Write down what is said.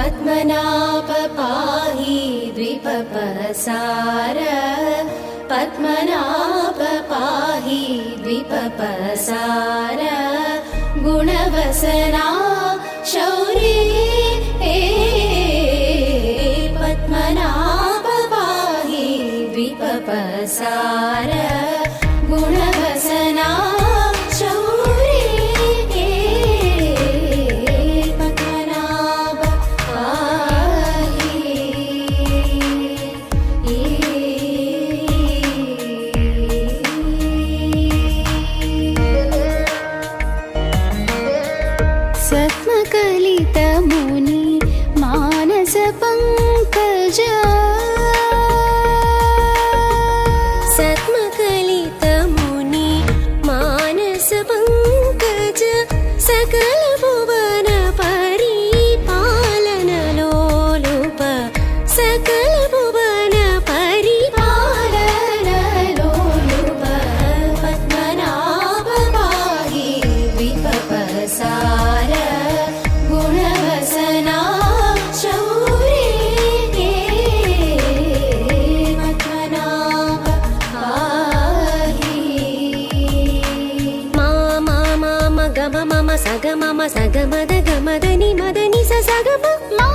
पद्मनाभ पाहि द्विपपसार पद्मनाभ पाहि द्विपपसार गुणवसना शौरी पद्मनाभ पाहि द्विपपसार गुणवसना सत्मकलितमुनि मानस पंकज सत्मकलितमुनि मानस पंकज सकल भुवन परिपालन लोलुप सकल भुवन परिपालन लोलुप पद्मनाभ पाहि द्विपपसार गुणवसना शौरी पद्मनाभ पाहि मा मा मा मा ग म म स ग म म स ग म द ग म द नि स स ग म मा